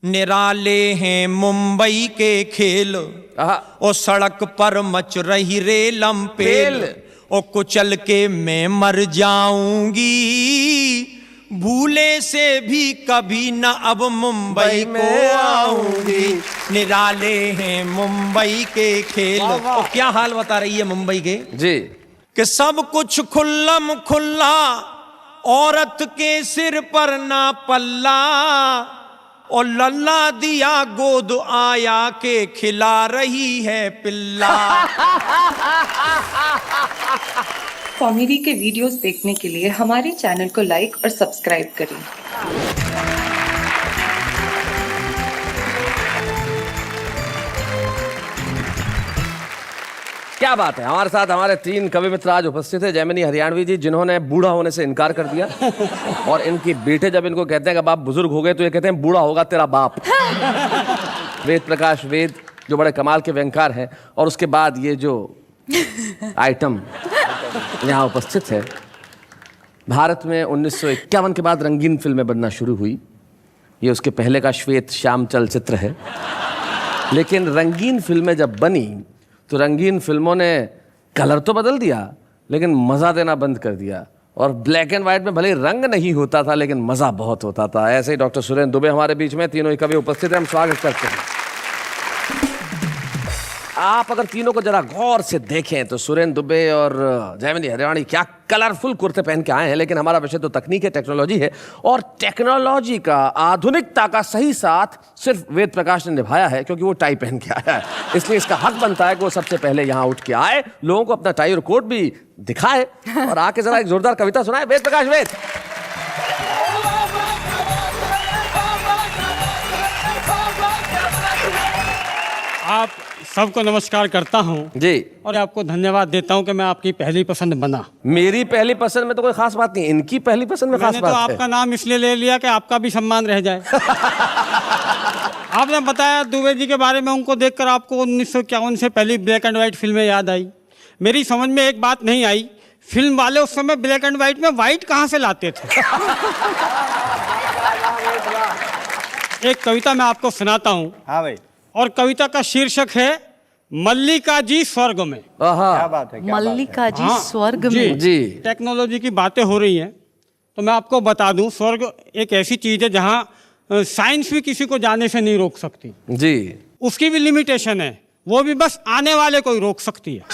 निराले हैं मुंबई के खेल, और सड़क पर मच रही रेलम पेल, और कुचल के मैं मर जाऊंगी, भूले से भी कभी न अब मुंबई को आऊंगी। निराले हैं मुंबई के खेल। और क्या हाल बता रही है मुंबई के जी कि सब कुछ खुल्लम खुल्ला, औरत के सिर पर ना पल्ला, और लल्ला दिया गोद आया के खिला रही है पिल्ला। कॉमेडी के वीडियोस देखने के लिए हमारे चैनल को लाइक और सब्सक्राइब करें। क्या बात है। हमारे साथ हमारे 3 कवि मित्र आज उपस्थित है। जैमिनी हरियाणवी जी, जिन्होंने बूढ़ा होने से इनकार कर दिया, और इनके बेटे जब इनको कहते हैं कि बाप बुजुर्ग हो गए, तो ये कहते हैं बूढ़ा होगा तेरा बाप। वेद प्रकाश वेद, जो बड़े कमाल के व्यंगकार हैं। और उसके बाद ये जो आइटम यहाँ उपस्थित है, भारत में 1951 के बाद रंगीन फिल्में बनना शुरू हुई। ये उसके पहले का श्वेत श्याम चलचित्र है। लेकिन रंगीन फिल्में जब बनी तो रंगीन फिल्मों ने कलर तो बदल दिया, लेकिन मज़ा देना बंद कर दिया। और ब्लैक एंड व्हाइट में भले रंग नहीं होता था, लेकिन मज़ा बहुत होता था। ऐसे ही डॉक्टर सुरेंद्र दुबे हमारे बीच में, तीनों ही कवि उपस्थित हैं। हम स्वागत करते हैं। आप अगर तीनों को जरा गौर से देखें तो सुरेंद्र दुबे और जैमिनी हरियाणवी क्या कलरफुल कुर्ते पहन के आए हैं। लेकिन हमारा विषय तो तकनीक है, टेक्नोलॉजी है, और टेक्नोलॉजी का आधुनिकता का सही साथ सिर्फ वेद प्रकाश ने निभाया है, क्योंकि वो टाई पहन के आया है। इसलिए इसका हक बनता है कि वो सबसे पहले यहाँ उठ के आए, लोगों को अपना टाई और कोट भी दिखाए, और आके जरा एक जोरदार कविता सुनाए। वेद प्रकाश वेद। आप सबको नमस्कार करता हूं जी, और आपको धन्यवाद देता हूं कि मैं आपकी पहली पसंद बना। मेरी पहली पसंद में तो कोई खास बात नहीं, इनकी पहली पसंद में खास मैंने बात तो है। आपका नाम इसलिए ले लिया कि आपका भी सम्मान रह जाए। आपने बताया दुबे जी के बारे में, उनको देखकर आपको 1951 से पहली ब्लैक एंड व्हाइट फिल्में याद आई। मेरी समझ में एक बात नहीं आई, फिल्म वाले उस समय ब्लैक एंड व्हाइट में व्हाइट कहाँ से लाते थे। एक कविता मैं आपको सुनाता हूँ। हाँ भाई। और कविता का शीर्षक है मल्लिका जी स्वर्ग में। क्या बात है, मल्लिका जी स्वर्ग जी, में। जी, टेक्नोलॉजी की बातें हो रही हैं, तो मैं आपको बता दूं, स्वर्ग एक ऐसी चीज है जहां साइंस भी किसी को जाने से नहीं रोक सकती जी। उसकी भी लिमिटेशन है, वो भी बस आने वाले को ही रोक सकती है।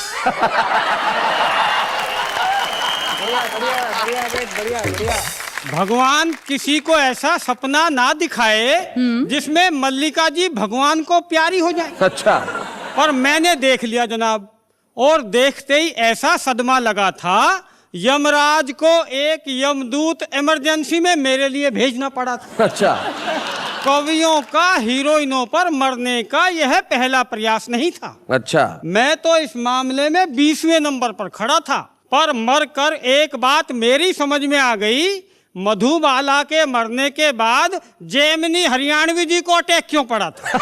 भगवान किसी को ऐसा सपना ना दिखाए जिसमें मल्लिका जी भगवान को प्यारी हो जाए। अच्छा। और मैंने देख लिया जनाब, और देखते ही ऐसा सदमा लगा था, यमराज को एक यमदूत इमरजेंसी में मेरे लिए भेजना पड़ा था। अच्छा। कवियों का हीरोइनों पर मरने का यह पहला प्रयास नहीं था। अच्छा। मैं तो इस मामले में 20वें नंबर पर खड़ा था, पर मरकर एक बात मेरी समझ में आ गई, मधुबाला के मरने के बाद जैमिनी हरियाणवी जी को अटैक क्यों पड़ा था।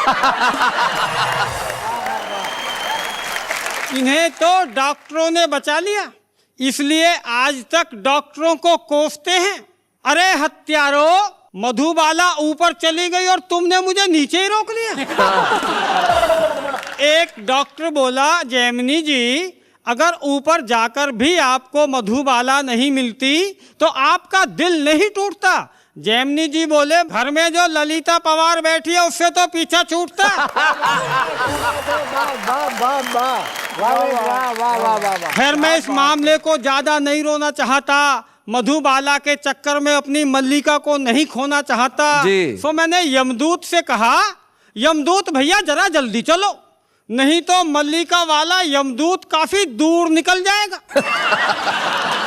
इन्हें तो डॉक्टरों ने बचा लिया, इसलिए आज तक डॉक्टरों को कोसते हैं, अरे हत्यारों, मधुबाला ऊपर चली गई और तुमने मुझे नीचे ही रोक लिया। एक डॉक्टर बोला, जैमिनी जी, अगर ऊपर जाकर भी आपको मधुबाला नहीं मिलती तो आपका दिल नहीं टूटता। जैमिनी जी बोले, घर में जो ललिता पवार बैठी है उससे तो पीछा छूटता। खैर, मैं इस मामले को ज्यादा नहीं रोना चाहता, मधुबाला के चक्कर में अपनी मल्लिका को नहीं खोना चाहता। सो मैंने यमदूत से कहा, यमदूत भैया जरा जल्दी चलो, नहीं तो मल्लिका वाला यमदूत काफी दूर निकल जाएगा।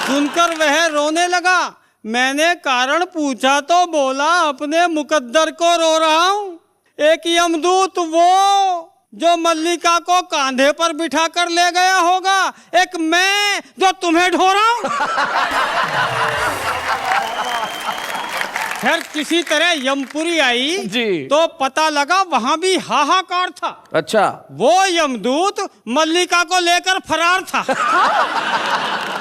सुनकर वह रोने लगा। मैंने कारण पूछा तो बोला, अपने मुकद्दर को रो रहा हूं। एक यमदूत वो जो मल्लिका को कांधे पर बिठा कर ले गया होगा, एक मैं जो तुम्हें ढो रहा हूं। खैर, किसी तरह यमपुरी आई जी, तो पता लगा वहां भी हाहाकार था। अच्छा। वो यमदूत मल्लिका को लेकर फरार था।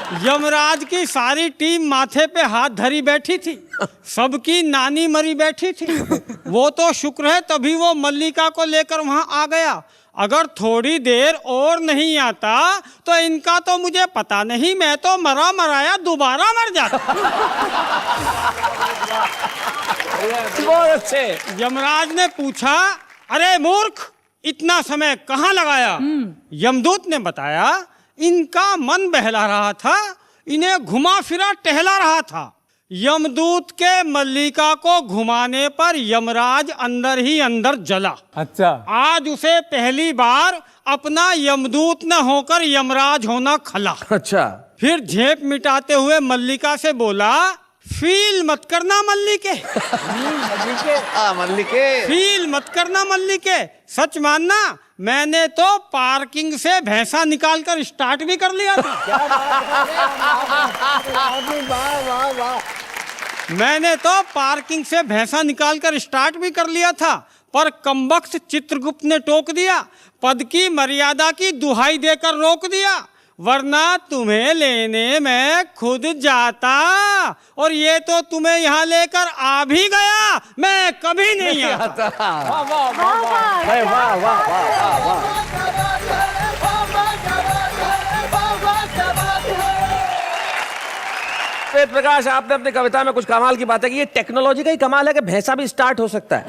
यमराज की सारी टीम माथे पे हाथ धरी बैठी थी, सबकी नानी मरी बैठी थी। वो तो शुक्र है तभी वो मल्लिका को लेकर वहां आ गया, अगर थोड़ी देर और नहीं आता तो इनका तो मुझे पता नहीं, मैं तो मरा मराया दोबारा मर जाता। बहुत अच्छे। यमराज ने पूछा, अरे मूर्ख, इतना समय कहाँ लगाया? यमदूत ने बताया, इनका मन बहला रहा था, इन्हें घुमा फिरा टहला रहा था। यमदूत के मल्लिका को घुमाने पर यमराज अंदर ही अंदर जला। अच्छा, आज उसे पहली बार अपना यमदूत न होकर यमराज होना खला। अच्छा। फिर झेप मिटाते हुए मल्लिका से बोला, फील मत करना मल्लिके, मल्लिके, फील मत करना मल्लिके, सच मानना मैंने तो पार्किंग से भैंसा निकालकर स्टार्ट भी कर लिया था। मैंने तो पार्किंग से भैंसा निकालकर स्टार्ट भी कर लिया था, पर कमबख्त चित्रगुप्त ने टोक दिया, पद की मर्यादा की दुहाई देकर रोक दिया, वरना तुम्हें लेने मैं खुद जाता, और ये तो तुम्हें यहाँ लेकर आ भी गया, मैं कभी नहीं आता। वेद प्रकाश, आपने अपनी कविता में कुछ कमाल की बातें की। ये टेक्नोलॉजी का ही कमाल है कि भैंसा भी स्टार्ट हो सकता है।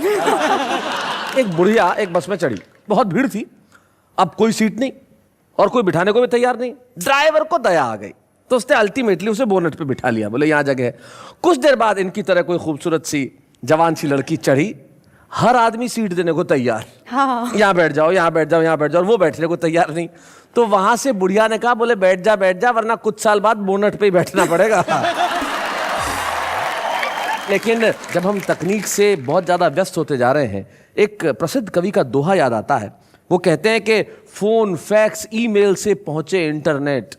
एक बुढ़िया एक बस में चढ़ी, बहुत भीड़ थी, अब कोई सीट नहीं और कोई बिठाने को भी तैयार नहीं। ड्राइवर को दया आ गई तो उसने अल्टीमेटली उसे बोनट पे बिठा लिया, बोले यहाँ जगह है। कुछ देर बाद इनकी तरह कोई खूबसूरत सी जवान सी लड़की चढ़ी, हर आदमी सीट देने को तैयार, हाँ। यहाँ बैठ जाओ, यहाँ बैठ जाओ, यहाँ बैठ जाओ, और वो बैठने को तैयार नहीं। तो वहां से बुढ़िया ने कहा, बोले बैठ जा, वरना कुछ साल बाद बोनट पे ही बैठना पड़ेगा। लेकिन जब हम तकनीक से बहुत ज्यादा व्यस्त होते जा रहे हैं, एक प्रसिद्ध कवि का दोहा याद आता है। वो कहते हैं कि फोन, फैक्स, ईमेल से पहुंचे इंटरनेट,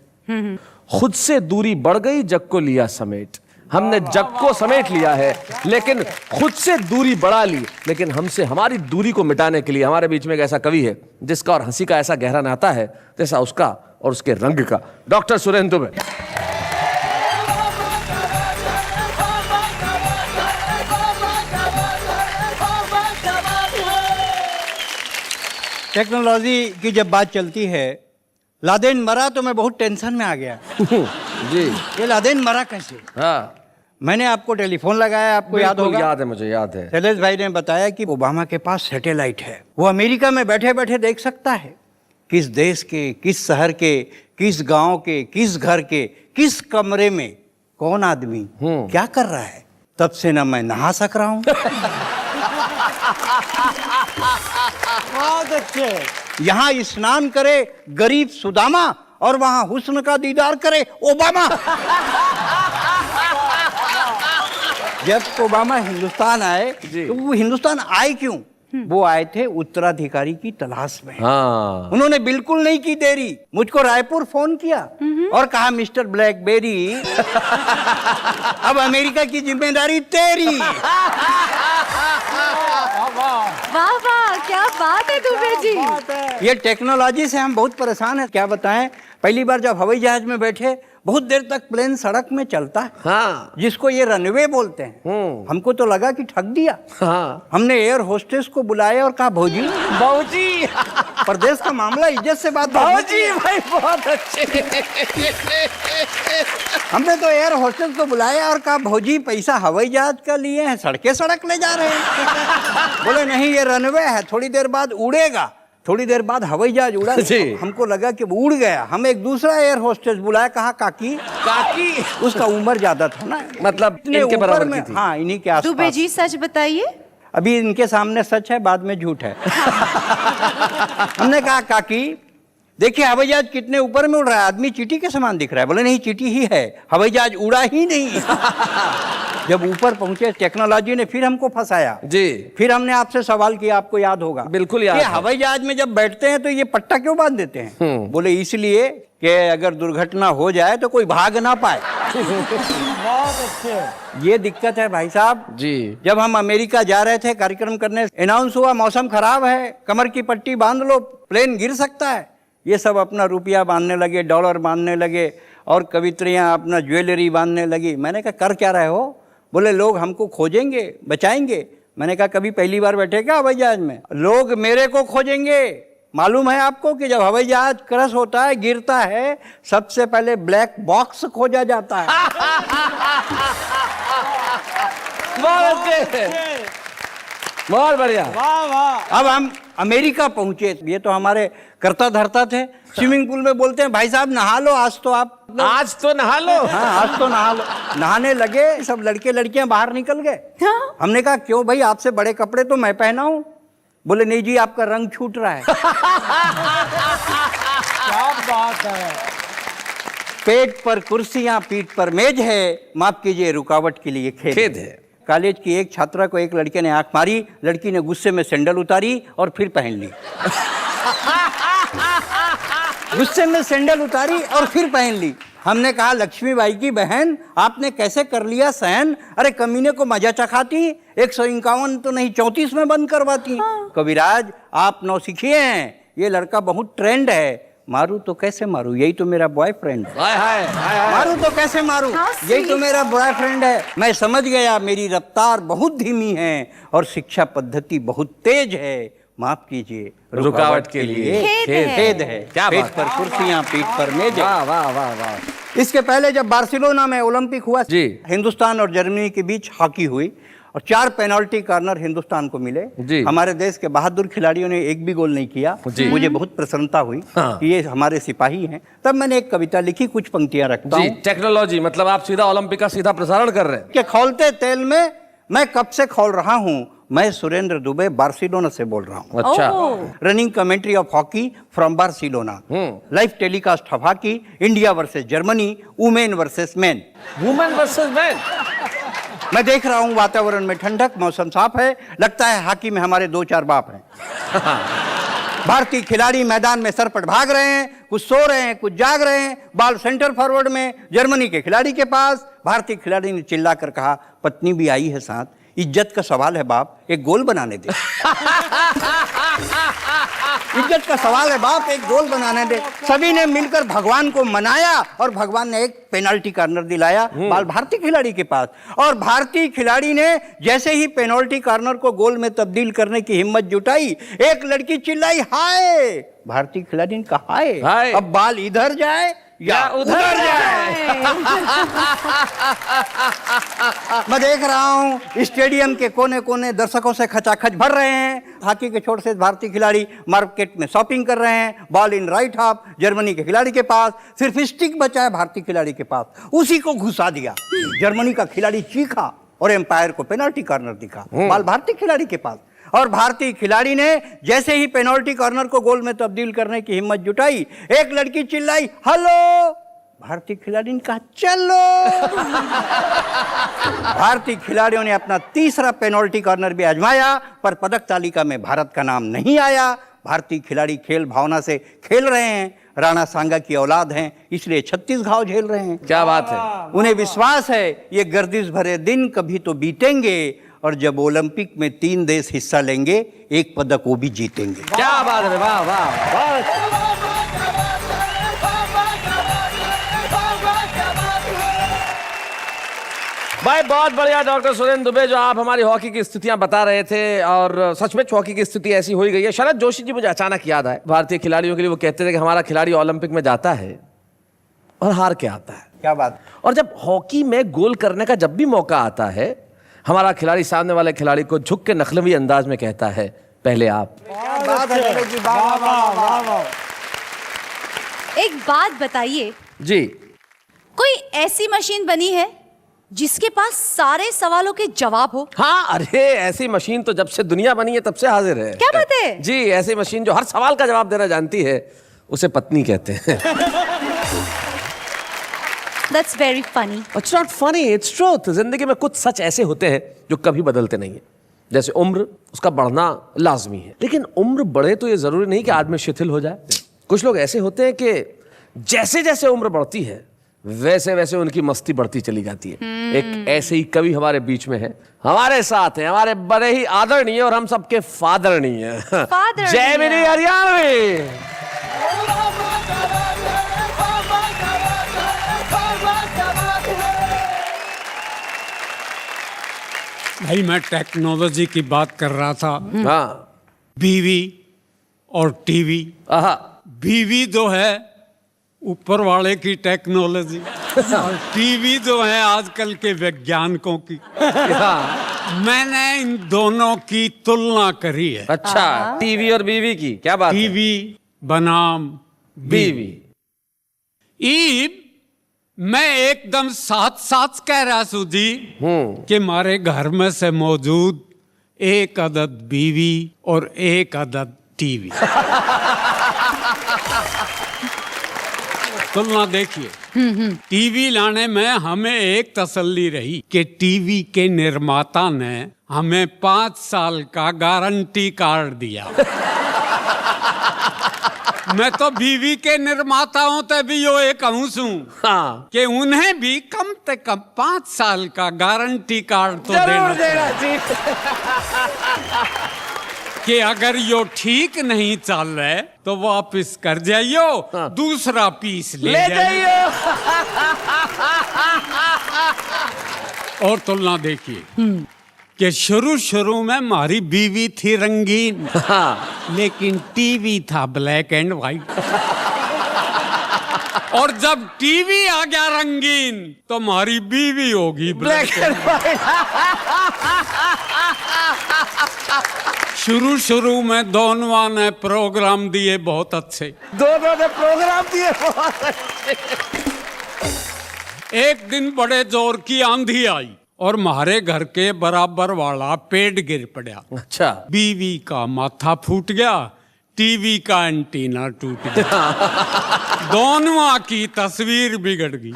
खुद से दूरी बढ़ गई, जग को लिया समेट। हमने जग को समेट लिया है, लेकिन खुद से दूरी बढ़ा ली। लेकिन हमसे हमारी दूरी को मिटाने के लिए हमारे बीच में एक ऐसा कवि है जिसका और हंसी का ऐसा गहरा नाता है जैसा उसका और उसके रंग का। डॉक्टर सुरेंद्र दुबे। टेक्नोलॉजी की जब बात चलती है, लादेन मरा तो मैं बहुत टेंशन में आ गया। जी, ये लादेन मरा कैसे? हाँ, मैंने आपको टेलीफोन लगाया, आपको याद होगा? याद है, मुझे याद है। शैलेश भाई ने बताया कि ओबामा के पास सैटेलाइट है, वो अमेरिका में बैठे बैठे देख सकता है किस देश के, किस शहर के, किस गांव के, किस घर के, किस कमरे में कौन आदमी क्या कर रहा है। तब से ना मैं नहा सक रहा हूं। बहुत अच्छे। यहाँ स्नान करे गरीब सुदामा और वहां हुस्न का दीदार करे ओबामा। जब ओबामा हिंदुस्तान आए तो वो हिंदुस्तान आए क्यों? वो आए थे उत्तराधिकारी की तलाश में। हाँ। उन्होंने बिल्कुल नहीं की देरी, मुझको रायपुर फोन किया और कहा, मिस्टर ब्लैकबेरी, अब अमेरिका की जिम्मेदारी तेरी। वाह वाह, क्या बात है दुबे जी। ये टेक्नोलॉजी से हम बहुत परेशान हैं, क्या बताएं। पहली बार जब हवाई जहाज में बैठे, बहुत देर तक प्लेन सड़क में चलता है, हाँ, जिसको ये रनवे बोलते हैं। हमको तो लगा कि ठग दिया। हाँ। हमने एयर होस्टेस को बुलाया और कहा, भौजी बाबूजी, प्रदेश का मामला इज्जत से बात। बाबूजी भाई बहुत अच्छे। हमने तो एयर होस्टेस को बुलाया और कहा, भौजी पैसा हवाई जहाज का लिए हैं, सड़के सड़क ले जा रहे हैं। बोले नहीं, ये रनवे है, थोड़ी देर बाद उड़ेगा। थोड़ी देर बाद हवाई जहाज उड़ा, हमको लगा कि वो उड़ गया। हम एक दूसरा एयर होस्टेस बुलाया, कहा, काकी काकी, उसका उम्र ज्यादा था ना, मतलब इनके बराबर की थी। हाँ, इन्हीं के आसपास। दुबे जी सच बताइए। अभी इनके सामने सच है, बाद में झूठ है। हमने कहा, काकी देखिए हवाई जहाज कितने ऊपर में उड़ रहा है, आदमी चींटी के समान दिख रहा है। बोले नहीं, चींटी ही है, हवाई जहाज उड़ा ही नहीं। जब ऊपर पहुंचे, टेक्नोलॉजी ने फिर हमको फंसाया जी। फिर हमने आपसे सवाल किया, आपको याद होगा? बिल्कुल याद है। हवाई जहाज में जब बैठते हैं तो ये पट्टा क्यों बांध देते हैं? बोले इसलिए कि अगर दुर्घटना हो जाए तो कोई भाग ना पाए। बहुत अच्छे। ये दिक्कत है भाई साहब जी। जब हम अमेरिका जा रहे थे कार्यक्रम करने, अनाउंस हुआ मौसम खराब है, कमर की पट्टी बांध लो, प्लेन गिर सकता है। ये सब अपना रुपया बांधने लगे, डॉलर बांधने लगे, और कवित्रियाँ अपना ज्वेलरी बांधने लगी। मैंने कहा कर क्या रहे हो? बोले लोग हमको खोजेंगे, बचाएंगे। मैंने कहा कभी पहली बार बैठे क्या हवाई जहाज में? लोग मेरे को खोजेंगे। मालूम है आपको कि जब हवाई जहाज क्रश होता है, गिरता है, सबसे पहले ब्लैक बॉक्स खोजा जाता है। बहुत बढ़िया। वाह वाह। अब हम अमेरिका पहुंचे, ये तो हमारे करता धरता थे। स्विमिंग पूल में बोलते हैं भाई साहब नहा लो, आज तो आज तो नहा लो। हाँ आज तो नहा लो। नहाने लगे, सब लड़के लड़कियां बाहर निकल गए। हमने कहा क्यों भाई, आपसे बड़े कपड़े तो मैं पहना हूं। बोले नहीं जी आपका रंग छूट रहा है। क्या बात है। पेट पर कुर्सियां, पीठ पर मेज है, माफ कीजिए रुकावट के लिए खेद है। कॉलेज की एक छात्रा को एक लड़के ने आंख मारी, लड़की ने गुस्से में सैंडल उतारी और फिर पहन ली। गुस्से में सैंडल उतारी और फिर पहन ली। हमने कहा लक्ष्मीबाई की बहन आपने कैसे कर लिया सहन? अरे कमीने को मजा चखाती, 151 तो नहीं 34 में बंद करवाती। कविराज आप नौसिखिए हैं, ये लड़का बहुत ट्रेंड है। मारू तो कैसे मारू, यही तो मेरा बॉयफ्रेंड है। मारू तो कैसे मारू, यही तो मेरा बॉयफ्रेंड है। मैं समझ गया मेरी रफ्तार बहुत धीमी है और शिक्षा पद्धति बहुत तेज है, माफ कीजिए रुकावट के लिए खेद है। क्या पेट बात पर कुर्सियां, पीठ पर मेज। वाह वाह वाह वाह। इसके पहले जब बार्सिलोना में ओलंपिक हुआ जी, हिंदुस्तान और जर्मनी के बीच हॉकी हुई और 4 पेनल्टी कॉर्नर हिंदुस्तान को मिले जी। हमारे देश के बहादुर खिलाड़ियों ने एक भी गोल नहीं किया। मुझे बहुत प्रसन्नता हुई कि ये हमारे सिपाही हैं। तब मैंने एक कविता लिखी, कुछ पंक्तियां रखता हूं। टेक्नोलॉजी मतलब आप सीधा ओलंपिक का सीधा प्रसारण कर रहे हैं। कि खौलते तेल में मैं कब से खोल रहा हूं, मैं सुरेंद्र दुबे बार्सिलोना से बोल रहा हूं। अच्छा। Running commentary of hockey from Barcelona. Live telecast of hockey, India versus Germany, women versus man. Women versus man. मैं देख रहा हूं वातावरण में ठंडक, मौसम साफ है, लगता है हॉकी में हमारे 2-4 बाप हैं। भारतीय खिलाड़ी मैदान में सरपट भाग रहे हैं, कुछ सो रहे हैं, कुछ जाग रहे हैं। बॉल सेंटर फॉरवर्ड में जर्मनी के खिलाड़ी के पास। भारतीय खिलाड़ी ने चिल्लाकर कहा, पत्नी भी आई है साथ, इज्जत का सवाल है बाप, एक गोल बनाने दे। इज्जत का सवाल है बाप, एक गोल बनाने दे। सभी ने मिलकर भगवान को मनाया और भगवान ने एक पेनल्टी कॉर्नर दिलाया बाल भारतीय खिलाड़ी के पास। और भारतीय खिलाड़ी ने जैसे ही पेनल्टी कॉर्नर को गोल में तब्दील करने की हिम्मत जुटाई, एक लड़की चिल्लाई हाय। भारतीय खिलाड़ी ने कहा हाय, अब बाल इधर जाए या उधर जाए। मैं देख रहा हूं स्टेडियम के कोने कोने दर्शकों से खचाखच भर रहे हैं। हॉकी के छोर से भारतीय खिलाड़ी मार्केट में शॉपिंग कर रहे हैं। Ball in right half Germany के खिलाड़ी के पास, सिर्फ स्टिक बचा है भारतीय खिलाड़ी के पास, उसी को घुसा दिया। जर्मनी का खिलाड़ी चीखा और एम्पायर को पेनल्टी कॉर्नर दिखा। बॉल भारतीय खिलाड़ी के पास और भारतीय खिलाड़ी ने जैसे ही पेनल्टी कॉर्नर को गोल में तब्दील करने की हिम्मत जुटाई, एक लड़की चिल्लाई हेलो। भारतीय खिलाड़ी ने कहा चलो। भारतीय खिलाड़ियों ने अपना तीसरा पेनल्टी कॉर्नर भी आजमाया, पर पदक तालिका में भारत का नाम नहीं आया। भारतीय खिलाड़ी खेल भावना से खेल रहे हैं, राणा सांगा की औलाद हैं, इसलिए 36 घाव झेल रहे हैं। क्या बात है। उन्हें विश्वास है ये गर्दिश भरे दिन कभी तो बीतेंगे और जब ओलंपिक में 3 देश हिस्सा लेंगे, एक पदक वो भी जीतेंगे। क्या बात है। वाह वाह। भाई बहुत बढ़िया डॉक्टर सुरेंद्र दुबे, जो आप हमारी हॉकी की स्थितियां बता रहे थे और सचमुच हॉकी की स्थिति ऐसी हो ही गई है। शरद जोशी जी मुझे अचानक याद आए, भारतीय खिलाड़ियों के लिए वो कहते थे कि हमारा खिलाड़ी ओलंपिक में जाता है और हार के आता है। क्या बात। और जब हॉकी में गोल करने का जब भी मौका आता है, हमारा खिलाड़ी सामने वाले खिलाड़ी को झुक के नखलवी अंदाज में कहता है पहले आप। एक बात बताइए जी, कोई ऐसी मशीन बनी है जिसके पास सारे सवालों के जवाब हो? हाँ, अरे ऐसी मशीन तो जब से दुनिया बनी है तब से हाजिर है। क्या बात है? जी, ऐसी मशीन जो हर सवाल का जवाब देना जानती है, उसे पत्नी कहते हैं। That's very funny. It's not funny, it's truth. जिंदगी में कुछ सच ऐसे होते हैं जो कभी बदलते नहीं है। जैसे उम्र, उसका बढ़ना लाजमी है, लेकिन उम्र बढ़े तो ये जरूरी नहीं कि आदमी शिथिल हो जाए। कुछ लोग ऐसे होते हैं कि जैसे जैसे उम्र बढ़ती है वैसे वैसे उनकी मस्ती बढ़ती चली जाती है। एक ऐसे ही कवि हमारे बीच में है, हमारे साथ हैं, हमारे बड़े ही आदरणीय और हम सबके फादरणीय जैमिनी हरियाणवी। भाई मैं टेक्नोलॉजी की बात कर रहा था। हाँ। बीवी और टीवी। आहा। बीवी जो है ऊपर वाले की टेक्नोलॉजी और टीवी जो है आजकल के वैज्ञानिकों की। मैंने इन दोनों की तुलना करी है। अच्छा, टीवी और बीवी की क्या बात है? टीवी बनाम बीवी। ईब मैं एकदम साथ साथ कह रहा हूं जी कि हमारे घर में से मौजूद एक अदद बीवी और एक अदद टीवी। तुलना देखिए, टीवी लाने में हमें एक तसल्ली रही कि टीवी के निर्माता ने हमें 5 साल का गारंटी कार्ड दिया। मैं तो बीवी के निर्माताओं ते भी यो एक कहूँ हाँ। कि उन्हें भी कम से कम 5 साल का गारंटी कार्ड तो देना चाहिए कि अगर यो ठीक नहीं चल रहे तो वापिस कर जाइयो। हाँ। दूसरा पीस ले जाइयो। और तुलना देखिए कि शुरू में हमारी बीवी थी रंगीन। हाँ। लेकिन टीवी था ब्लैक एंड व्हाइट। और जब टीवी आ गया रंगीन तो हमारी बीवी होगी ब्लैक एंड व्हाइट। शुरू में दोनों ने प्रोग्राम दिए बहुत अच्छे। एक दिन बड़े जोर की आंधी आई और हमारे घर के बराबर वाला पेड़ गिर पड़ा। अच्छा। बीवी का माथा फूट गया, टीवी का एंटीना टूट गया। दोनों की तस्वीर बिगड़ गई।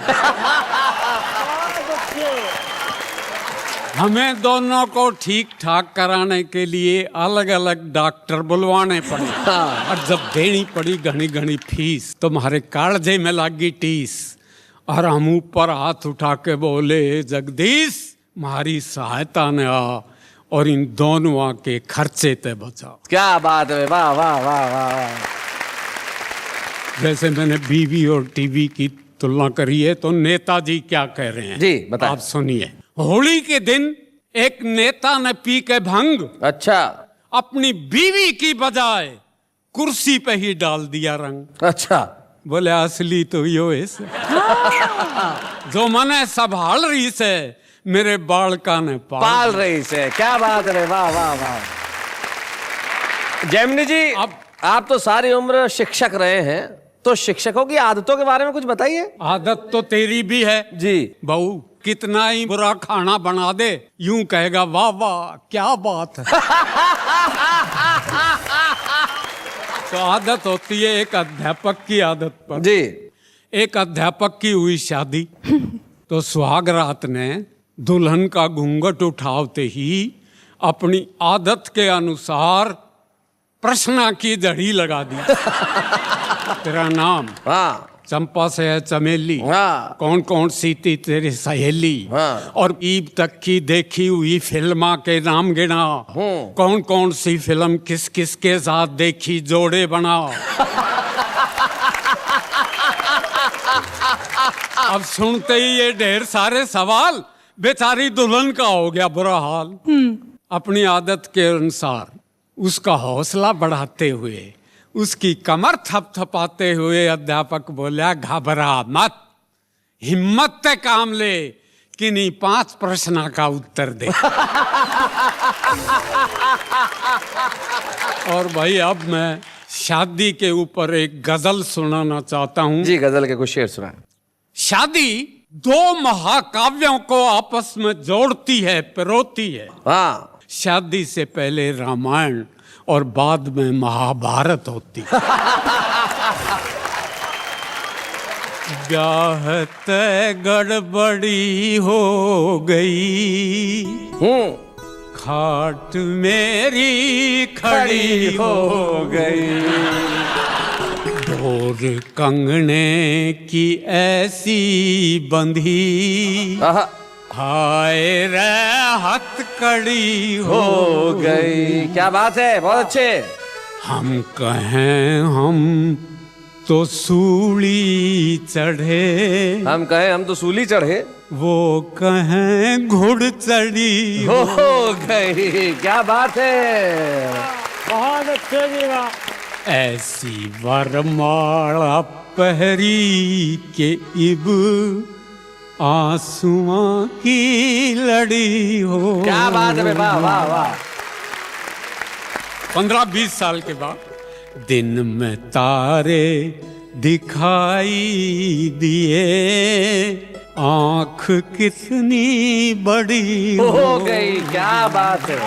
हमें दोनों को ठीक ठाक कराने के लिए अलग अलग डॉक्टर बुलवाने पड़े। और जब देनी पड़ी घनी घनी फीस तो हमारे कालजे में लगी टीस। और हम ऊपर हाथ उठा के बोले, जगदीश हमारी सहायता ने आ और इन दोनों के खर्चे ते बचा। क्या बात है, वाह वाह वाह वाह। जैसे मैंने बीवी और टीवी की तुलना करी है तो नेताजी क्या कह रहे हैं जी बताएं। आप सुनिए। होली के दिन एक नेता ने पी के भंग अच्छा अपनी बीवी की बजाय कुर्सी पे ही डाल दिया रंग। अच्छा। बोले असली तो यो है जो मने संभाल रही से मेरे बालका ने पाल रही से। क्या बात है, वाह वाह वाह। जैमिनी जी अब आप तो सारी उम्र शिक्षक रहे हैं, तो शिक्षकों की आदतों के बारे में कुछ बताइए। आदत तो तेरी भी है जी। बहू कितना ही बुरा खाना बना दे यूं कहेगा वाह वाह क्या बात है। तो आदत होती है एक अध्यापक की आदत पर। जी। एक अध्यापक की हुई शादी तो सुहाग रात ने दुल्हन का घूंघट उठाते ही अपनी आदत के अनुसार प्रश्न की जड़ी लगा दी। तेरा नाम? हाँ। चंपा से है चमेली। हाँ। कौन कौन सी थी तेरी सहेली? हाँ। और ईब तक की देखी हुई फिल्मा के नाम गिना। कौन कौन सी फिल्म किस किस के साथ देखी जोड़े बना। अब सुनते ही ये ढेर सारे सवाल, बेचारी दुल्हन का हो गया बुरा हाल। अपनी आदत के अनुसार उसका हौसला बढ़ाते हुए, उसकी कमर थपथपाते हुए अध्यापक बोला, घबरा मत, हिम्मत से काम ले, किन्हीं 5 प्रश्न का उत्तर दे। और भाई अब मैं शादी के ऊपर एक गजल सुनाना चाहता हूँ। जी गजल के कुछ शेर सुनाएं। शादी 2 महाकाव्यों को आपस में जोड़ती है, पिरोती है। हाँ। शादी से पहले रामायण और बाद में महाभारत होती। ब्याहत गड़बड़ी हो गई, खाट मेरी खड़ी हो गई, ढोर कंगने की ऐसी बंधी, हाय रे हथकड़ी हो गई। क्या बात है, बहुत अच्छे। हम कहें हम तो सूली चढ़े, हम कहें हम तो सूली चढ़े, वो कहें घुड़चढ़ी हो गई। क्या बात है, बहुत अच्छे जी वाह। ऐसी वरमाला पहरी के इब आंसुओं की लड़ी हो। क्या बात है, वाह वाह वाह। 15-20 साल के बाद दिन में तारे दिखाई दिए, आंख कितनी बड़ी हो गई। क्या बात है,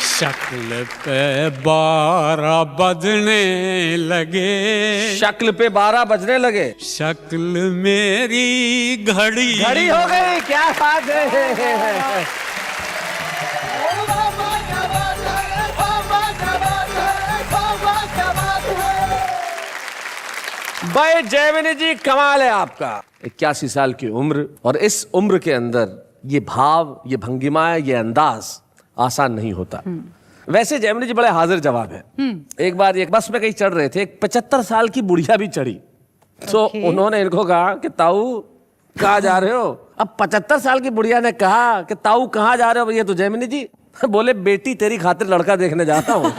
शक्ल पे 12 बजने लगे, शक्ल पे 12 बजने लगे, शक्ल मेरी घड़ी घड़ी हो गई। क्या बात है। भाई जयमिनी जी कमाल है आपका। 81 साल की उम्र, और इस उम्र के अंदर ये भाव, ये भंगिमा, ये अंदाज आसान नहीं होता। वैसे जयमिनी जी बड़े हाजिर जवाब है। एक बार एक बस में कहीं चढ़ रहे थे, एक 75 साल की बुढ़िया भी चढ़ी, तो उन्होंने इनको कहा कि ताऊ कहाँ जा रहे हो। अब 75 साल की बुढ़िया ने कहा कि ताऊ कहाँ जा रहे हो भैया। तो जयमिनी जी बोले बेटी तेरी खातिर लड़का देखने जाता हूँ।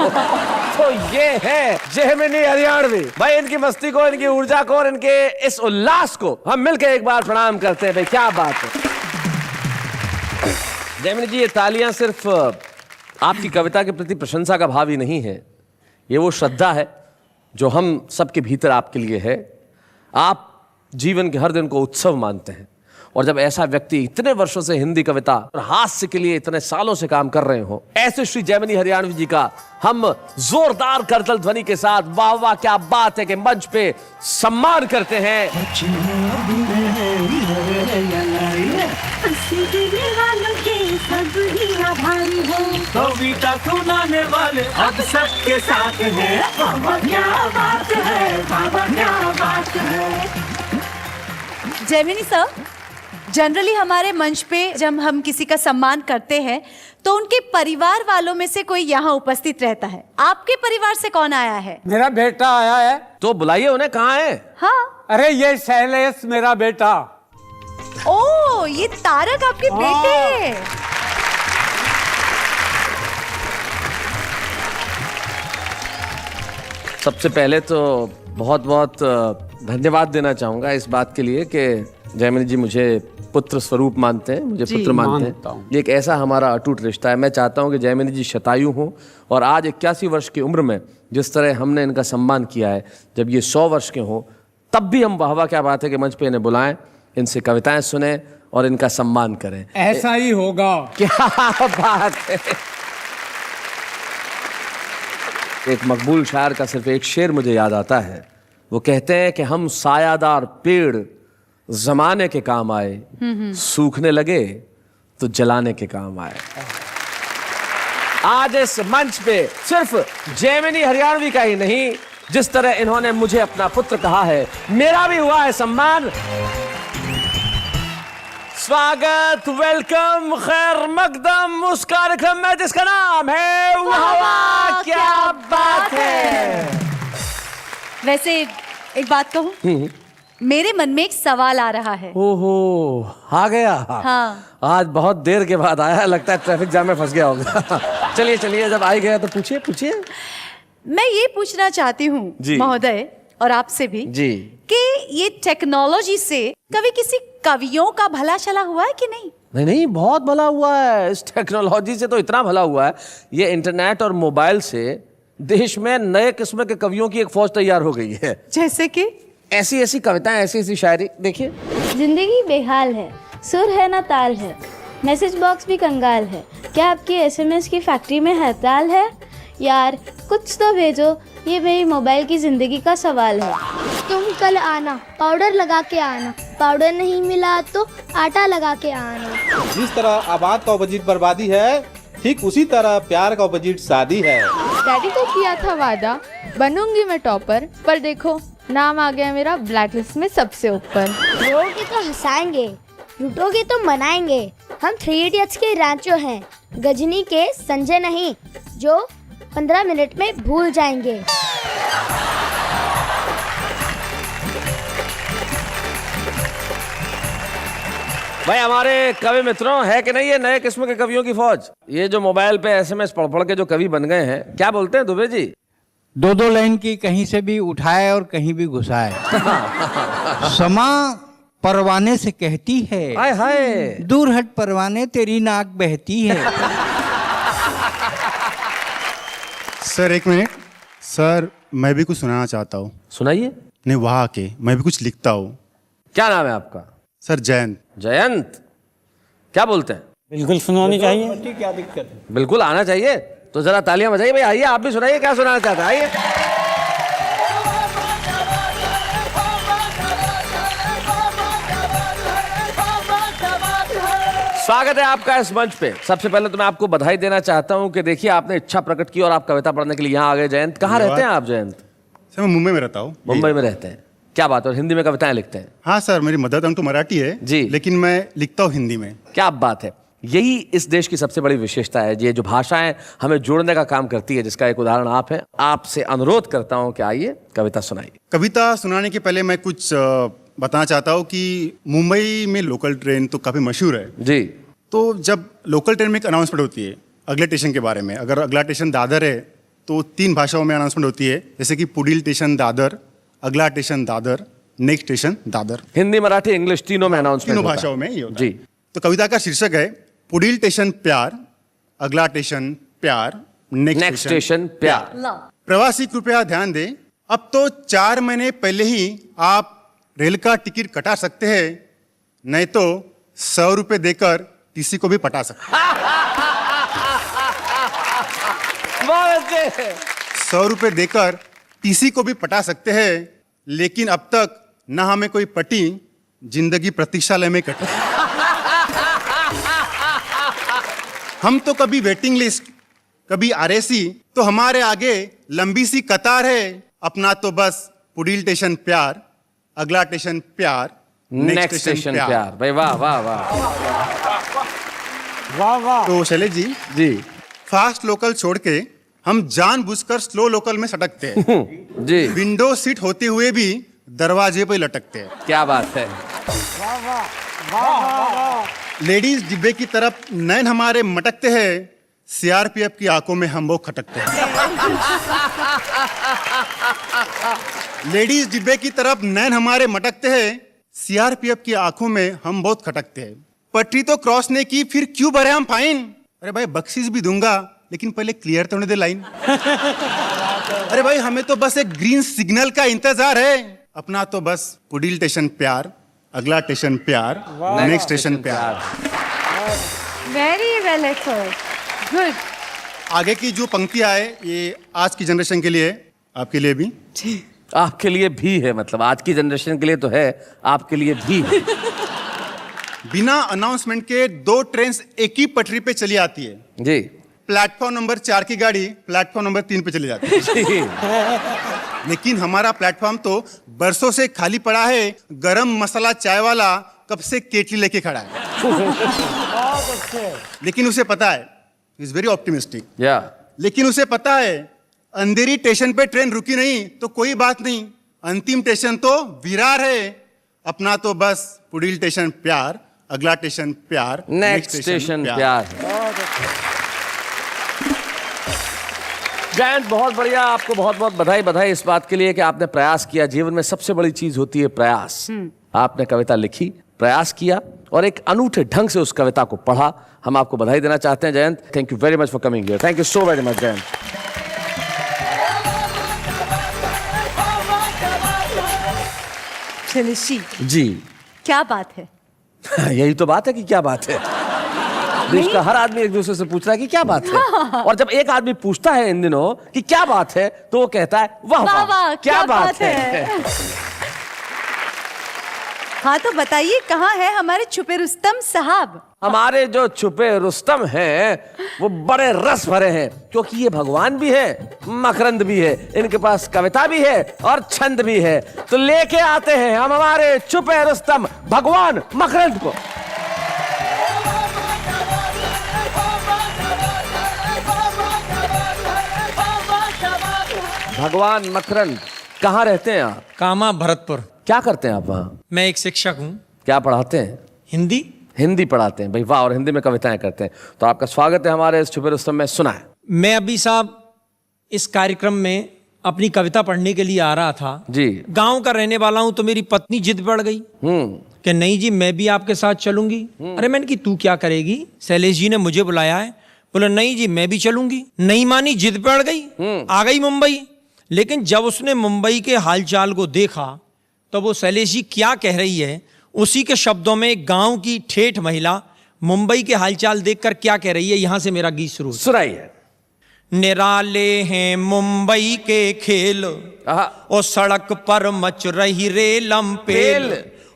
तो ये है जयमिनी हरियाणवी। भाई इनकी मस्ती को, इनकी ऊर्जा को और इनके इस उल्लास को हम मिलकर एक बार प्रणाम करते हैं। भाई क्या बात है जयमिनी जी। ये तालियां सिर्फ आपकी कविता के प्रति प्रशंसा का भाव ही नहीं है, ये वो श्रद्धा है जो हम सबके भीतर आपके लिए है। आप जीवन के हर दिन को उत्सव मानते हैं, और जब ऐसा व्यक्ति इतने वर्षों से हिंदी कविता और हास्य के लिए इतने सालों से काम कर रहे हो, ऐसे श्री जयमिनी हरियाणवी जी का हम जोरदार करतल ध्वनि के साथ वाह वाह क्या बात है के मंच पे सम्मान करते हैं। कविता सुनाने वाले अब सबके साथ हैं, बाबा क्या बात है, बाबा क्या बात है। जयमिनी सर, जनरली हमारे मंच पे जब हम किसी का सम्मान करते हैं तो उनके परिवार वालों में से कोई यहाँ उपस्थित रहता है। आपके परिवार से कौन आया है? मेरा बेटा आया है। तो बुलाइए उन्हें। कहाँ है? हाँ, अरे ये शैलेश मेरा बेटा। ओ ये तारक आपके बेटे हैं। सबसे पहले तो बहुत बहुत धन्यवाद देना चाहूंगा इस बात के लिए कि जयमिनी जी मुझे पुत्र स्वरूप मानते हैं, मुझे पुत्र मानते हैं। ये एक ऐसा हमारा अटूट रिश्ता है। मैं चाहता हूं कि जयमिनी जी शतायु हों, और आज 81 वर्ष की उम्र में जिस तरह हमने इनका सम्मान किया है, जब ये 100 वर्ष के हों तब भी हम वाह वाह क्या बात है कि मंच पे इन्हें बुलाएं, इनसे कविताएं सुने और इनका सम्मान करें। ऐसा ही होगा। क्या बात है। एक मकबूल शायर का सिर्फ एक शेर मुझे याद आता है। वो कहते हैं कि हम सायादार पेड़ जमाने के काम आए, सूखने लगे तो जलाने के काम आए। आज इस मंच पे सिर्फ जयमिनी हरियाणवी का ही नहीं, जिस तरह इन्होंने मुझे अपना पुत्र कहा है, मेरा भी हुआ है सम्मान। स्वागत, वेलकम, खैर मकदम उस कार्यक्रम में जिसका नाम है वाह वाह क्या बात है। वैसे एक बात कहूं, मेरे मन में एक सवाल आ रहा है। ओहो, आ गया। हाँ। आज बहुत देर के बाद आया, लगता है ट्रैफिक जाम में फंस गया होगा। चलिए चलिए, जब आ गया तो पूछिए पूछिए। मैं ये पूछना चाहती हूँ महोदय, और आपसे भी जी, कि ये टेक्नोलॉजी से कभी किसी कवियों का भला चला हुआ है कि नहीं? नहीं नहीं, बहुत भला हुआ है। इस टेक्नोलॉजी से तो इतना भला हुआ है, ये इंटरनेट और मोबाइल से देश में नए किस्म के कवियों की एक फौज तैयार हो गई है। जैसे कि ऐसी ऐसी कविताएं, ऐसी ऐसी शायरी। देखिए, जिंदगी बेहाल है, सुर है ना ताल है, मैसेज बॉक्स भी कंगाल है, क्या आपकी एसएमएस की फैक्ट्री में हड़ताल है? यार कुछ तो भेजो, ये मेरी मोबाइल की जिंदगी का सवाल है। तुम कल आना, पाउडर लगा के आना, पाउडर नहीं मिला तो आटा लगा के आना। जिस तरह आबाद का ऑपोजिट बर्बादी है, ठीक उसी तरह प्यार का ऑपोजिट शादी है। डैडी को किया था वादा, बनूंगी मैं टॉपर, पर देखो नाम आ गया मेरा ब्लैकलिस्ट में सबसे ऊपर। रोगे तो हंसाएंगे, लूटोगे तो मनाएंगे। हम 3 इडियट्स के रांचो हैं, गजनी के संजय नहीं, जो 15 मिनट में भूल जाएंगे। भाई हमारे कवि मित्रों, है कि नहीं ये नए किस्म के कवियों की फौज? ये जो मोबाइल पे SMS पढ़ पढ़ के जो कवि बन गए हैं, क्या बोलते हैं दुबे जी? 2-2 लाइन की कहीं से भी उठाए और कहीं भी घुसाए। समा परवाने से कहती है, हाय हाय, दूर हट परवाने तेरी नाक बहती है। सर एक मिनट सर, मैं भी कुछ सुनाना चाहता हूँ। सुनाइए। नहीं वहाँ के मैं भी कुछ लिखता हूँ। क्या नाम है आपका? सर जयंत। जयंत, क्या बोलते हैं? बिल्कुल सुनानी चाहिए। क्या दिक्कत है? बिल्कुल आना चाहिए। तो जरा तालियां बजाइए भाई, आइए आप भी सुनाइए, क्या सुनाना चाहते हैं, आइए। स्वागत है आपका इस मंच पे। सबसे पहले तो मैं आपको बधाई देना चाहता हूं कि देखिए आपने इच्छा प्रकट की और आप कविता पढ़ने के लिए यहाँ आ गए। जयंत, कहाँ रहते हैं आप जयंत? सर मैं मुंबई में रहता हूँ। मुंबई में रहते हैं, क्या बात है। और हिंदी में कविताएं लिखते हैं? हाँ सर, मेरी मदर टंग तो मराठी है जी, लेकिन मैं लिखता हूँ हिंदी में। क्या बात है। यही इस देश की सबसे बड़ी विशेषता है, ये जो भाषाएं हमें जोड़ने का काम करती है, जिसका एक उदाहरण आप हैं। आपसे अनुरोध करता हूं कि आइए कविता सुनाइए। कविता सुनाने के पहले मैं कुछ बताना चाहता हूँ कि मुंबई में लोकल ट्रेन तो काफ़ी मशहूर है जी। तो जब लोकल ट्रेन में एक अनाउंसमेंट होती है अगले स्टेशन के बारे में, अगर अगला स्टेशन दादर है तो 3 भाषाओं में अनाउंसमेंट होती है, जैसे कि पुडील स्टेशन दादर, अगला station Dadar, next station Dadar. Hindi, Marathi, English तीनों में अनाउंसमेंट, तीनों भाषाओं में ये होता जी। है। तो कविता का शीर्षक है पुडील स्टेशन प्यार, अगला स्टेशन प्यार, नेक्स्ट स्टेशन प्यार। प्रवासी कृपया ध्यान दें, अब तो 4 महीने पहले ही आप रेल का टिकट कटा सकते हैं, नहीं तो 100 रुपए देकर टीसी को भी पटा सकते हैं। 100 रुपए देकर टीसी को भी पटा सकते हैं, लेकिन अब तक न हमें कोई पटी, जिंदगी प्रतीक्षालय में कटी। हम तो कभी वेटिंग लिस्ट, कभी RAC, तो हमारे आगे लंबी सी कतार है। अपना तो बस पुडील स्टेशन प्यार, अगला स्टेशन प्यार, नेक्स्ट स्टेशन प्यार। भाई वाह वाह वाह वाह वाह। तो शैलेश जी जी, फास्ट लोकल छोड़ के हम जानबूझकर स्लो लोकल में सटकते हैं जी। विंडो सीट होते हुए भी दरवाजे पे लटकते हैं। क्या बात है। लेडीज डिब्बे की तरफ नैन हमारे मटकते हैं, CRPF की आंखों में हम वो खटकते हैं। लेडीज डिब्बे की तरफ नैन हमारे मटकते हैं, CRPF की आंखों में हम बहुत खटकते हैं। पटरी तो क्रॉस ने की, फिर क्यों भरे हम फाइन? अरे भाई बख्शीश भी दूंगा, लेकिन पहले क्लियर तो होने दे लाइन। अरे भाई हमें तो बस एक ग्रीन सिग्नल का इंतजार है। अपना तो बस पुडील स्टेशन प्यार, अगला स्टेशन प्यार, नेक्स्ट स्टेशन प्यार। Very well effort, good. आगे की जो पंक्तियां है ये आज की जनरेशन के लिए है, आपके लिए भी। आपके लिए भी है, मतलब आज की जनरेशन के लिए तो है, आपके लिए भी है। बिना अनाउंसमेंट के 2 ट्रेन एक ही पटरी पे चली आती है जी। प्लेटफॉर्म नंबर 4 की गाड़ी प्लेटफॉर्म नंबर 3 पे चली जाती है। लेकिन हमारा प्लेटफॉर्म तो बरसों से खाली पड़ा है। गरम मसाला चाय वाला कब से केटली लेके खड़ा है। लेकिन उसे पता है, इज वेरी ऑप्टिमिस्टिक। लेकिन उसे पता है अंधेरी स्टेशन पे ट्रेन रुकी नहीं तो कोई बात नहीं, अंतिम स्टेशन तो विरार है। अपना तो बस पुडील स्टेशन प्यार, अगला स्टेशन प्यार, नेक्स्ट स्टेशन प्यार। जयंत बहुत बढ़िया, आपको बहुत बहुत बधाई इस बात के लिए कि आपने प्रयास किया। जीवन में सबसे बड़ी चीज होती है प्रयास। आपने कविता लिखी, प्रयास किया और एक अनूठे ढंग से उस कविता को पढ़ा। हम आपको बधाई देना चाहते हैं Jayant. Thank you very much for coming here. Thank you so very much Jayant. Shaileshi ji, क्या बात है? यही तो बात है कि क्या बात है। देश का हर आदमी एक दूसरे से पूछ रहा है कि क्या बात है। और जब एक आदमी पूछता है इन दिनों कि क्या बात है, तो वो कहता है वाह वाह वाह क्या बात है। हाँ तो बताइए, कहाँ है हमारे छुपे रुस्तम साहब? हमारे जो छुपे रुस्तम हैं वो बड़े रस भरे हैं, क्योंकि ये भगवान भी है, मकरंद भी है, इनके पास कविता भी है और छंद भी है। तो लेके आते हैं हम हमारे छुपे रुस्तम भगवान मकरंद को। भगवान मकरंद, कहाँ रहते हैं आप? कामा भरतपुर। क्या करते हैं आप वहाँ? मैं एक शिक्षक हूँ। क्या पढ़ाते हैं? हिंदी। हिंदी पढ़ाते हैं भाई, वाह, और हिंदी में कविताएं करते हैं। तो आपका स्वागत है हमारे इस छुपे रुस्तम में। सुना है मैं अभी साहब इस कार्यक्रम में अपनी कविता पढ़ने के लिए आ रहा था जी। गांव का रहने वाला हूं, तो मेरी पत्नी जिद पड़ गई कि नहीं जी मैं भी आपके साथ चलूंगी। अरे मैंने कि तू क्या करेगी, शैलेश जी ने मुझे बुलाया है। बोला नहीं जी मैं भी चलूंगी। नहीं मानी, जिद पड़ गई, आ गई मुंबई। लेकिन जब उसने मुंबई के हालचाल को देखा तो वो शैलेश जी क्या कह रही है, उसी के शब्दों में एक गांव की ठेठ महिला मुंबई के हालचाल देखकर क्या कह रही है, यहां से मेरा गीत शुरू। सुनाइए। निराले हैं मुंबई के खेल, और सड़क पर मच रही रेलम पेल,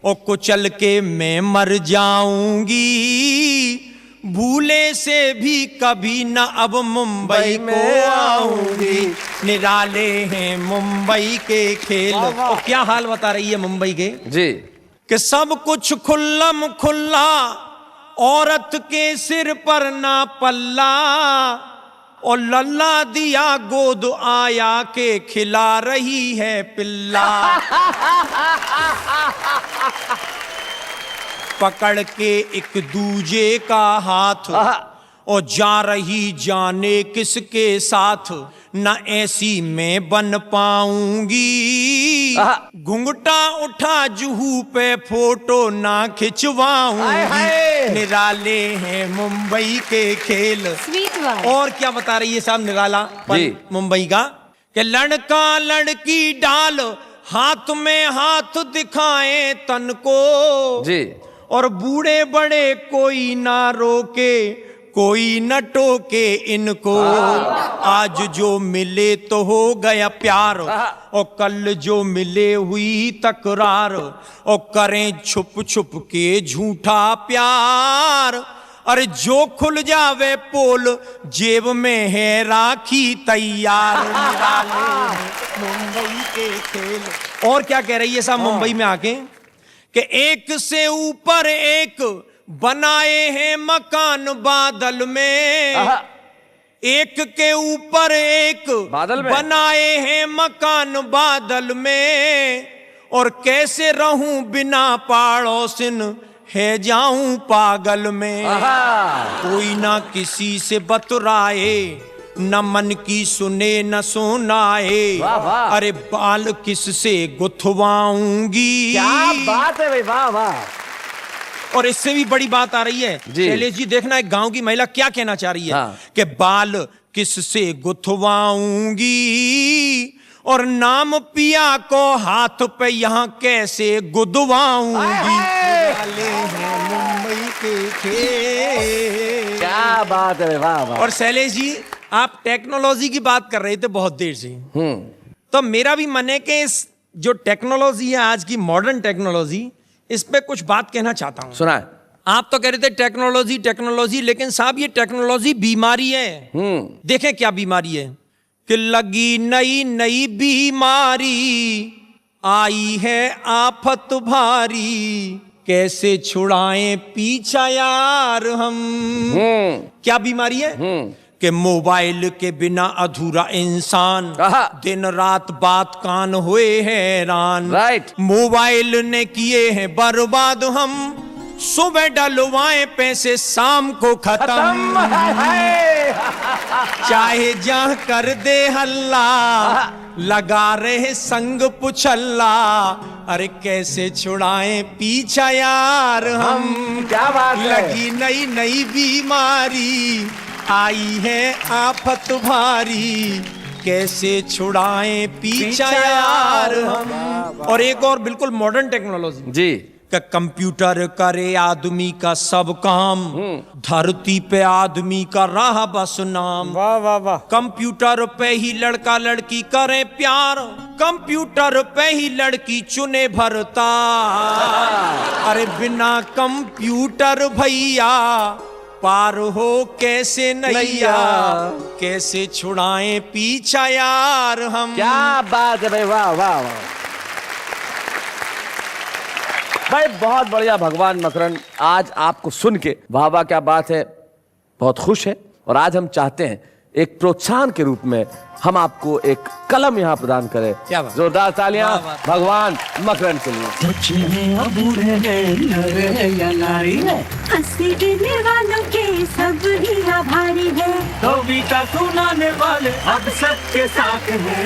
और कुचल के मैं मर जाऊंगी, भूले से भी कभी न अब मुंबई को आऊंगी। निराले हैं मुंबई के खेल। और क्या हाल बता रही है मुंबई के जी, कि सब कुछ खुल्लम खुल्ला, औरत के सिर पर ना पल्ला, और लल्ला दिया गोद आया के खिला रही है पिल्ला। पकड़ के एक दूजे का हाथ, और जा रही जाने किसके साथ, न ऐसी मैं बन पाऊंगी, घुंघटा उठा जुहू पे फोटो ना खिंचवाऊंगी। निराले हैं मुंबई के खेल। और क्या बता रही है साहब निराला मुंबई का, कि लड़का लड़की डाल हाथ में हाथ दिखाए तन को जी, और बूढ़े बड़े कोई ना रोके, कोई न टोके इनको। आज जो मिले तो हो गया प्यार, और कल जो मिले हुई तकरार, और करें छुप छुप के झूठा प्यार। अरे जो खुल जावे पोल, जेब में है राखी तैयार। मुंबई के खेल। और क्या कह रही है साहब मुंबई में आके, कि एक से ऊपर एक बनाए हैं मकान बादल में, एक के ऊपर एक बादल में बनाए हैं मकान बादल में, और कैसे रहूं बिना पड़ोसिन है जाऊं पागल में। कोई ना किसी से बतराए, न मन की सुने न सुनाए, अरे बाल किससे गुथवाऊंगी। क्या बात है भाई, वाह वाह। और इससे भी बड़ी बात आ रही है शैलेश जी, देखना एक गांव की महिला क्या कहना चाह रही है, कि बाल किससे गुथवाऊंगी, और नाम पिया को हाथ पे यहाँ कैसे गुदवाऊंगी। मुंबई के खेल। क्या बात है, वाह वाह। और शैलेश जी आप टेक्नोलॉजी की बात कर रहे थे बहुत देर से, तो मेरा भी मन है कि इस जो टेक्नोलॉजी है आज की मॉडर्न टेक्नोलॉजी, इस पे कुछ बात कहना चाहता हूं। सुना है। आप तो कह रहे थे टेक्नोलॉजी टेक्नोलॉजी, लेकिन साहब ये टेक्नोलॉजी बीमारी है। देखें क्या बीमारी है, कि लगी नई नई बीमारी, आई है आफत भारी, कैसे छुड़ाएं पीछा यार हम। क्या बीमारी है, कि मोबाइल के बिना अधूरा इंसान, दिन रात बात कान हुए हैरान। मोबाइल ने किए हैं बर्बाद हम, सुबह डलवाए पैसे शाम को खत्म। चाहे जहां कर दे हल्ला, लगा रहे संग पुछल्ला, अरे कैसे छुड़ाएं पीछा यार हम। क्या बात है। लगी नई नई बीमारी, आई है आफत भारी, कैसे छुड़ाएं पीछा यार हम। और एक और बिल्कुल मॉडर्न टेक्नोलॉजी जी, का कंप्यूटर करे आदमी का सब काम, धरती पे आदमी का रहा बस नाम। वाह वाह वाह। कंप्यूटर पे ही लड़का लड़की करे प्यार, कंप्यूटर पे ही लड़की चुने भरता। अरे बिना कंप्यूटर भैया पार हो कैसे नैया, कैसे छुड़ाएं पीछा यार हम। क्या बात है भाई, वाह वाह वाह भाई, बहुत बढ़िया। भगवान मकरन आज आपको सुन के वाह वाह क्या बात है, बहुत खुश है। और आज हम चाहते हैं एक प्रोत्साहन के रूप में हम आपको एक कलम यहाँ प्रदान करें। क्या बात। जोरदार तालियां भगवान मकरंद के लिए। हंसी देने वालों के सब ही आभारी है, कविता सुनाने वाले अब सबके साथ है।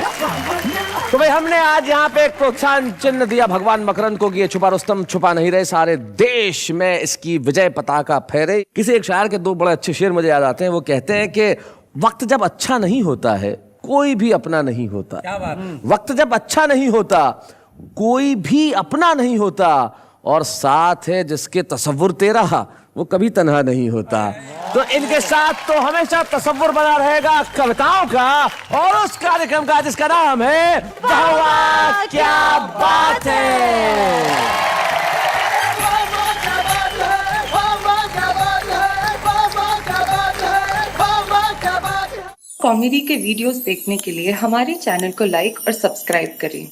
तो भाई हमने आज यहाँ पे एक प्रोत्साहन चिन्ह दिया भगवान मकरंद को कि ये छुपा रुस्तम छुपा नहीं रहे, सारे देश में इसकी विजय पताका फहरे। किसी एक शायर के दो बड़े अच्छे शेर मुझे याद आते हैं। वो कहते हैं कि वक्त जब अच्छा नहीं होता है कोई भी अपना नहीं होता। क्या बात। वक्त जब अच्छा नहीं होता कोई भी अपना नहीं होता, और साथ है जिसके तसव्वुर तेरा वो कभी तन्हा नहीं होता। तो इनके साथ तो हमेशा तसव्वुर बना रहेगा कविताओं का और उस कार्यक्रम का जिसका नाम है वाह वाह क्या बात है। कॉमेडी के वीडियोस देखने के लिए हमारे चैनल को लाइक और सब्सक्राइब करें।